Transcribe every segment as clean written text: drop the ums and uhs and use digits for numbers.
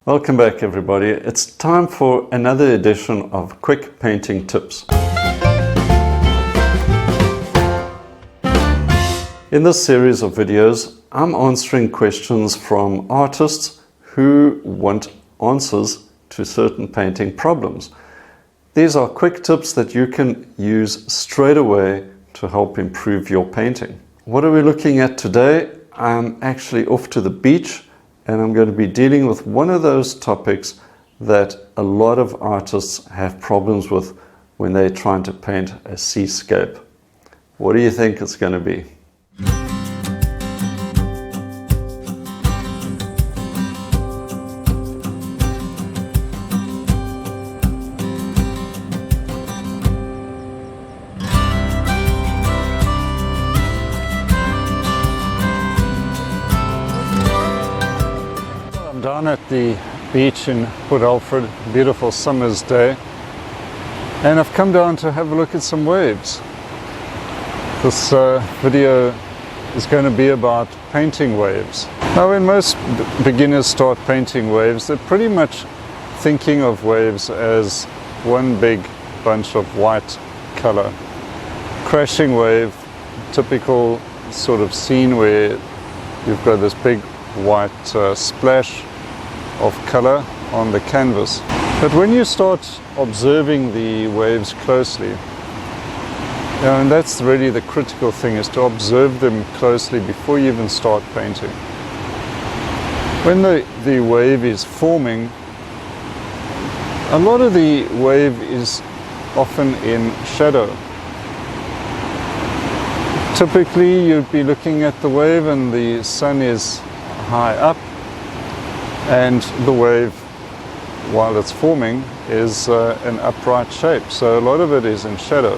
Welcome back everybody. It's time for another edition of Quick Painting Tips. In this series of videos, I'm answering questions from artists who want answers to certain painting problems. These are quick tips that you can use straight away to help improve your painting. What are we looking at today? I'm actually off to the beach and I'm going to be dealing with one of those topics that a lot of artists have problems with when they're trying to paint a seascape. What do you think it's going to be? Down at the beach in Port Alfred, beautiful summer's day, and I've come down to have a look at some waves. This video is going to be about painting waves. Now when most beginners start painting waves, they're pretty much thinking of waves as one big bunch of white color. Crashing wave, typical sort of scene where you've got this big white splash of color on the canvas. But when you start observing the waves closely, and that's really the critical thing, is to observe them closely before you even start painting. When the wave is forming, a lot of the wave is often in shadow. Typically you'd be looking at the wave and the sun is high up, and the wave, while it's forming, is an upright shape, so a lot of it is in shadow.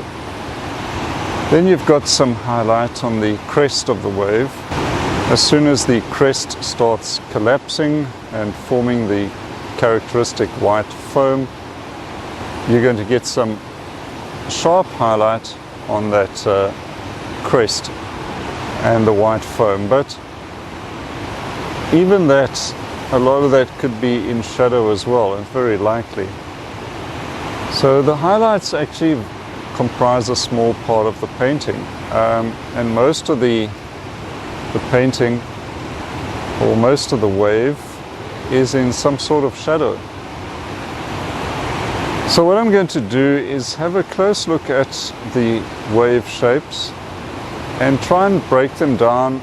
Then you've got some highlight on the crest of the wave. As soon as the crest starts collapsing and forming the characteristic white foam, you're going to get some sharp highlight on that crest and the white foam. But even that, a lot of that could be in shadow as well, and very likely. So the highlights actually comprise a small part of the painting, and most of the painting, or most of the wave, is in some sort of shadow. So what I'm going to do is have a close look at the wave shapes and try and break them down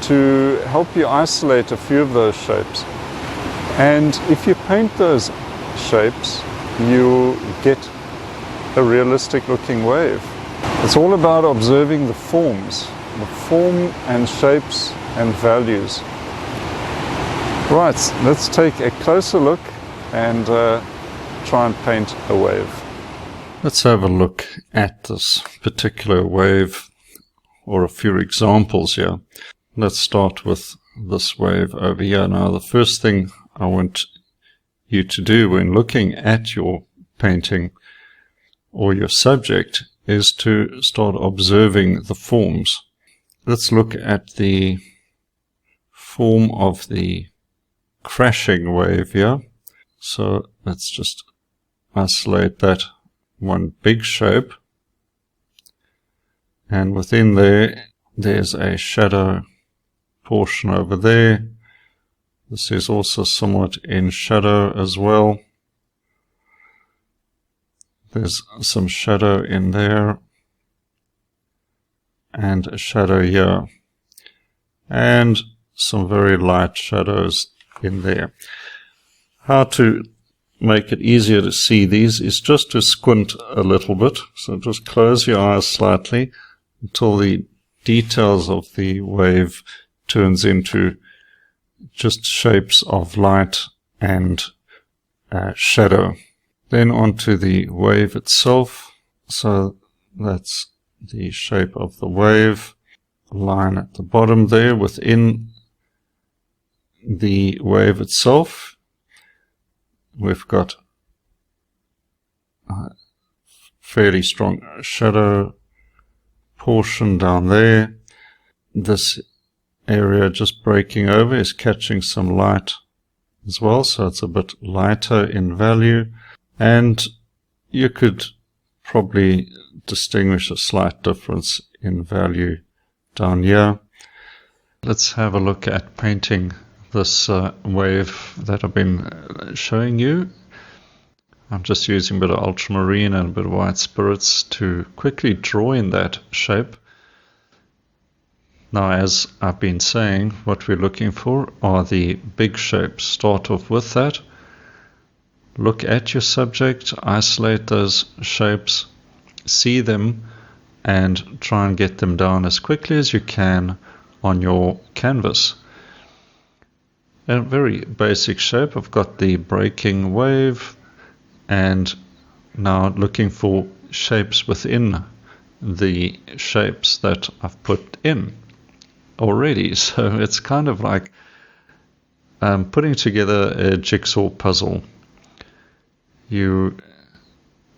to help you isolate a few of those shapes. And if you paint those shapes, you get a realistic looking wave. It's all about observing the forms, the form and shapes and values. Right, let's take a closer look and try and paint a wave. Let's have a look at this particular wave, or a few examples here. Let's start with this wave over here. Now, the first thing I want you to do when looking at your painting or your subject is to start observing the forms. Let's look at the form of the crashing wave here. So let's just isolate that one big shape. And within there's a shadow portion over there. This is also somewhat in shadow as well. There's some shadow in there and a shadow here, and some very light shadows in there. How to make it easier to see these is just to squint a little bit. So just close your eyes slightly until the details of the wave turns into just shapes of light and shadow. Then onto the wave itself. So that's the shape of the wave. Line at the bottom there within the wave itself. We've got a fairly strong shadow portion down there. This area just breaking over is catching some light as well, so it's a bit lighter in value, and you could probably distinguish a slight difference in value down here. Let's have a look at painting this wave that I've been showing you. I'm just using a bit of ultramarine and a bit of white spirits to quickly draw in that shape. Now, as I've been saying, what we're looking for are the big shapes. Start off with that. Look at your subject, isolate those shapes, see them, and try and get them down as quickly as you can on your canvas. A very basic shape. I've got the breaking wave, and now looking for shapes within the shapes that I've put in already. So it's kind of like putting together a jigsaw puzzle. You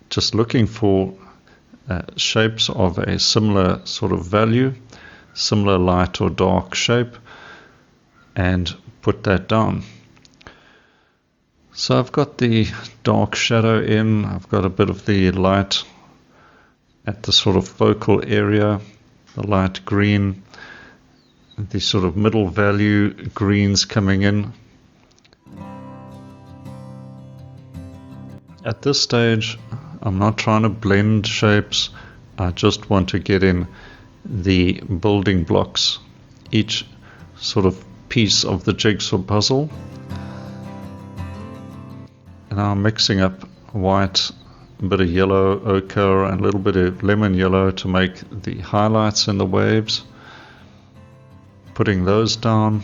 just looking for shapes of a similar sort of value, similar light or dark shape, and put that down. So I've got the dark shadow in, I've got a bit of the light at the sort of focal area, the light green, the sort of middle value greens coming in. At this stage, I'm not trying to blend shapes, I just want to get in the building blocks, each sort of piece of the jigsaw puzzle. And now I'm mixing up white, a bit of yellow, ochre, and a little bit of lemon yellow to make the highlights in the waves. Putting those down,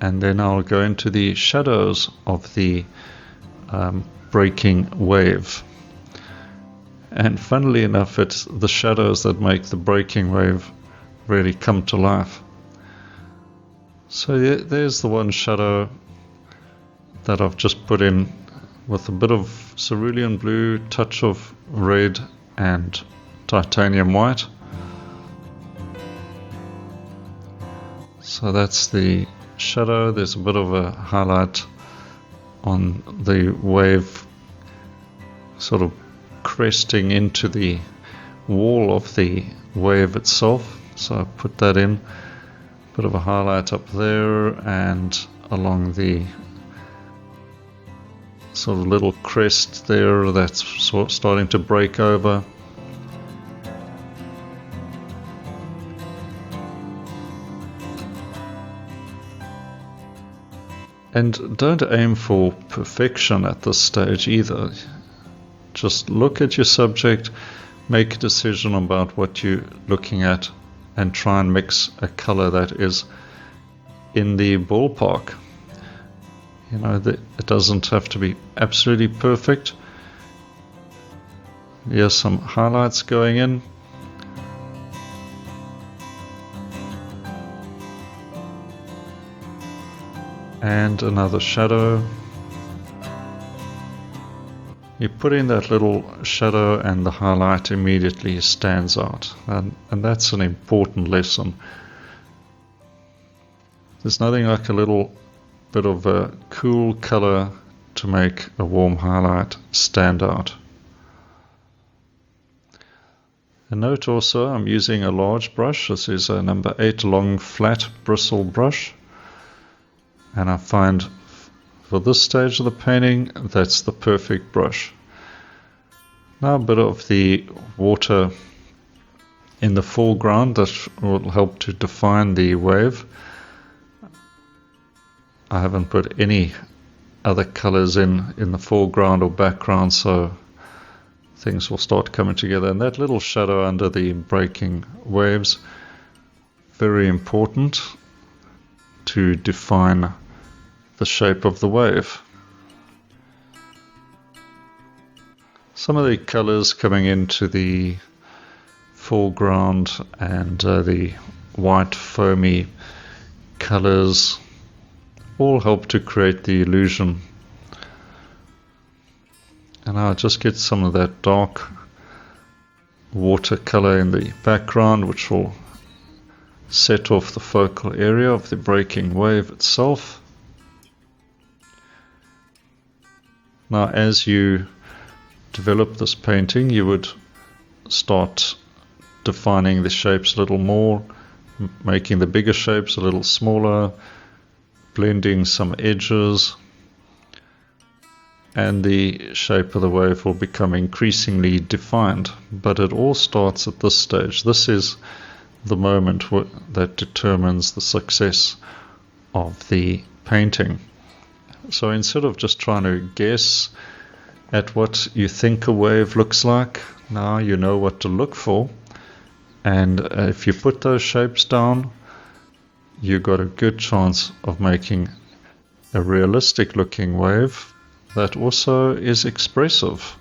and then I'll go into the shadows of the breaking wave. And funnily enough, it's the shadows that make the breaking wave really come to life. So there's the one shadow that I've just put in with a bit of cerulean blue, touch of red, and titanium white. So that's the shadow. There's a bit of a highlight on the wave, sort of cresting into the wall of the wave itself. So I put that in, bit of a highlight up there and along the sort of little crest there that's sort of starting to break over. And don't aim for perfection at this stage either. Just look at your subject, make a decision about what you're looking at, and try and mix a color that is in the ballpark. You know, it doesn't have to be absolutely perfect. Here's some highlights going in. And another shadow. You put in that little shadow and the highlight immediately stands out. And that's an important lesson. There's nothing like a little bit of a cool color to make a warm highlight stand out. A note also, I'm using a large brush. This is a number 8 long flat bristle brush. And I find for this stage of the painting, that's the perfect brush. Now a bit of the water in the foreground that will help to define the wave. I haven't put any other colors in the foreground or background, so things will start coming together. And that little shadow under the breaking waves, very important to define the shape of the wave. Some of the colors coming into the foreground and the white foamy colors all help to create the illusion. And I'll just get some of that dark watercolor in the background, which will set off the focal area of the breaking wave itself. Now, as you develop this painting, you would start defining the shapes a little more, making the bigger shapes a little smaller, blending some edges, and the shape of the wave will become increasingly defined. But it all starts at this stage. This is the moment that determines the success of the painting. So instead of just trying to guess at what you think a wave looks like, now you know what to look for, and if you put those shapes down, you got a good chance of making a realistic looking wave that also is expressive.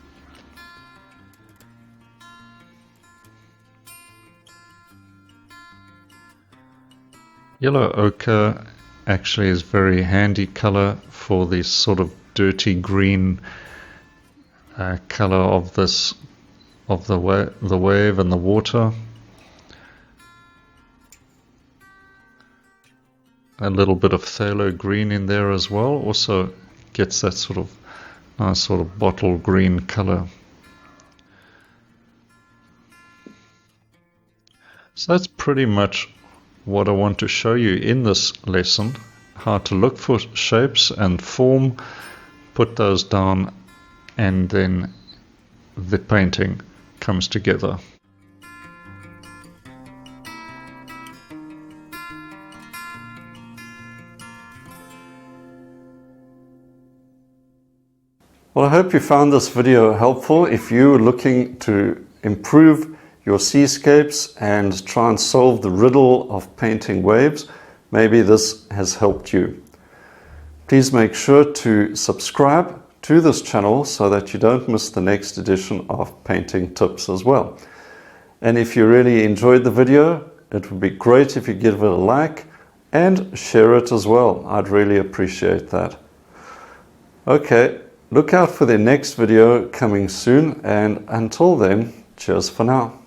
Yellow ochre actually is very handy color for this sort of dirty green color of the wave and the water. A little bit of phthalo green in there as well also gets that sort of nice sort of bottle green color. So that's pretty much what I want to show you in this lesson, how to look for shapes and form, put those down, and then the painting comes together. Well, I hope you found this video helpful. If you're looking to improve your seascapes and try and solve the riddle of painting waves, maybe this has helped you. Please make sure to subscribe to this channel so that you don't miss the next edition of painting tips as well. And if you really enjoyed the video, it would be great if you give it a like and share it as well. I'd really appreciate that. Okay. Look out for the next video coming soon, and until then, cheers for now.